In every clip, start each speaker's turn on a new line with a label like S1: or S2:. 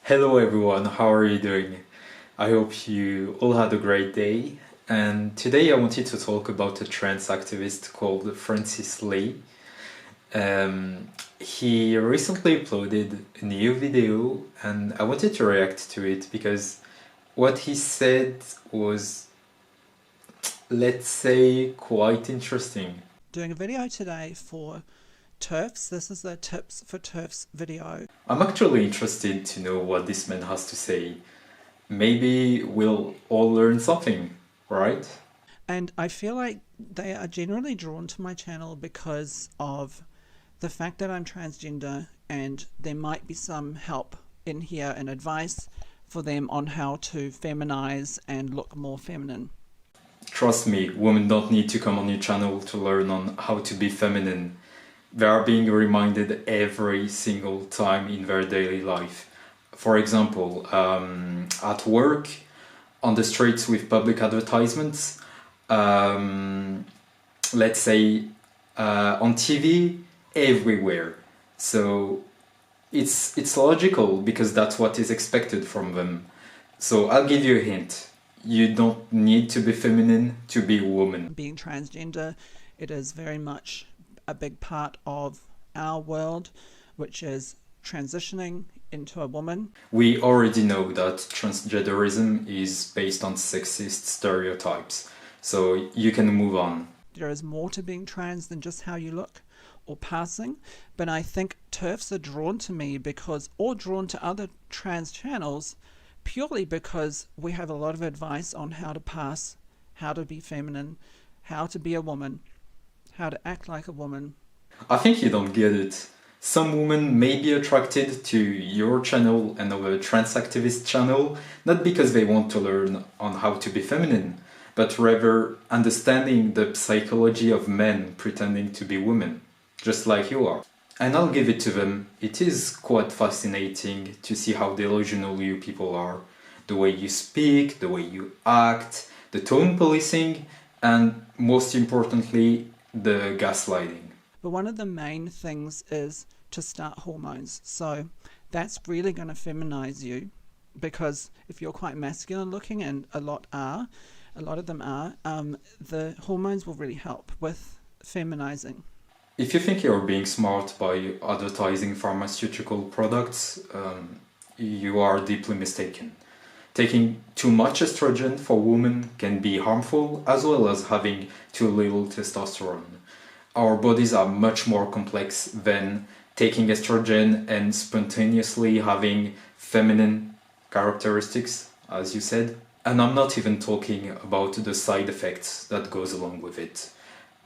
S1: Hello everyone, how are you doing? I hope you all had a great day. And today I wanted to talk about a trans activist called Francis Lee. He recently uploaded a new video and I wanted to react to it because what he said was, let's say, quite interesting.
S2: Doing a video today for TERFs. This is the Tips for TERFs video.
S1: I'm actually interested to know what this man has to say. Maybe we'll all learn something, right?
S2: And I feel like they are generally drawn to my channel because of the fact that I'm transgender, and there might be some help in here and advice for them on how to feminize and look more feminine.
S1: Trust me, women don't need to come on your channel to learn on how to be feminine. They are being reminded every single time in their daily life. For example, at work, on the streets with public advertisements, let's say on TV, everywhere. So it's logical because that's what is expected from them. So I'll give you a hint. You don't need to be feminine to be a woman.
S2: Being transgender, it is very much a big part of our world, which is transitioning into a woman.
S1: We already know that transgenderism is based on sexist stereotypes, so you can move on.
S2: There is more to being trans than just how you look or passing, but I think TERFs are drawn to me or drawn to other trans channels purely because we have a lot of advice on how to pass, how to be feminine, how to be a woman, how to act like a woman.
S1: I think you don't get it. Some women may be attracted to your channel and our trans activist channel, not because they want to learn on how to be feminine, but rather understanding the psychology of men pretending to be women, just like you are. And I'll give it to them, it is quite fascinating to see how delusional you people are. The way you speak, the way you act, the tone policing, and most importantly, the gaslighting.
S2: But one of the main things is to start hormones. So that's really going to feminize you, because if you're quite masculine looking, and a lot of them are, the hormones will really help with feminizing.
S1: If you think you're being smart by advertising pharmaceutical products, you are deeply mistaken. Taking too much estrogen for women can be harmful, as well as having too little testosterone. Our bodies are much more complex than taking estrogen and spontaneously having feminine characteristics, as you said. And I'm not even talking about the side effects that goes along with it.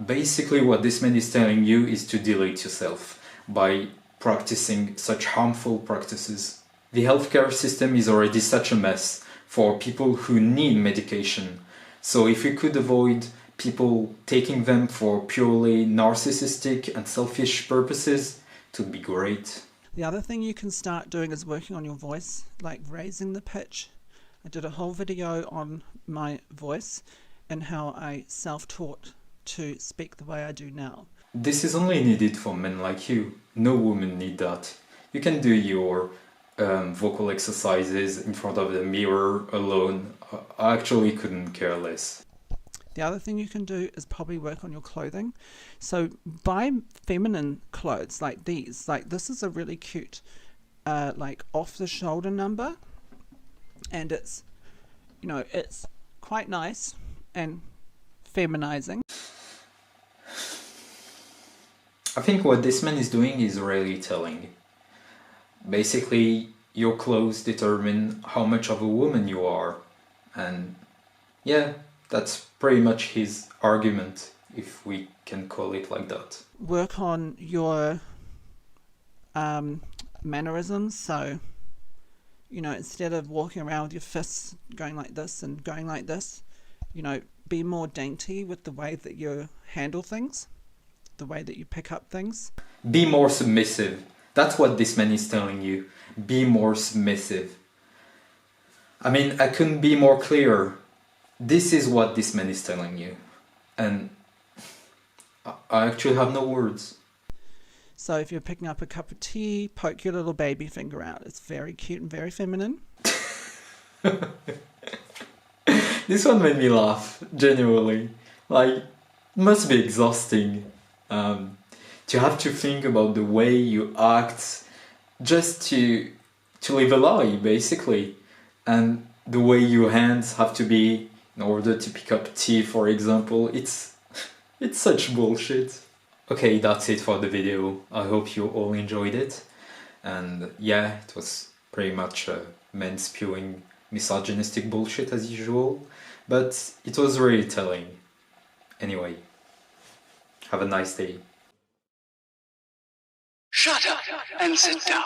S1: Basically, what this man is telling you is to delete yourself by practicing such harmful practices. The healthcare system is already such a mess for people who need medication. So if we could avoid people taking them for purely narcissistic and selfish purposes, it would be great.
S2: The other thing you can start doing is working on your voice, like raising the pitch. I did a whole video on my voice and how I self-taught to speak the way I do now.
S1: This is only needed for men like you. No women need that. You can do your vocal exercises in front of the mirror alone. I actually couldn't care less.
S2: The other thing you can do is probably work on your clothing. So buy feminine clothes like these. Like this is a really cute like off the shoulder number, and it's quite nice and feminizing.
S1: I think what this man is doing is really telling. Basically, your clothes determine how much of a woman you are, and yeah, that's pretty much his argument, if we can call it like that.
S2: Work on your mannerisms. So, instead of walking around with your fists going like this and going like this, be more dainty with the way that you handle things, the way that you pick up things.
S1: Be more submissive. That's what this man is telling you. Be more submissive. I mean, I couldn't be more clear. This is what this man is telling you. And I actually have no words.
S2: So if you're picking up a cup of tea, poke your little baby finger out. It's very cute and very feminine.
S1: This one made me laugh, genuinely. Like, it must be exhausting to have to think about the way you act just to live a lie, basically. And the way your hands have to be in order to pick up tea, for example. It's such bullshit. Okay, that's it for the video. I hope you all enjoyed it. And yeah, it was pretty much men spewing misogynistic bullshit as usual. But it was really telling. Anyway, have a nice day.
S3: Shut up and sit down.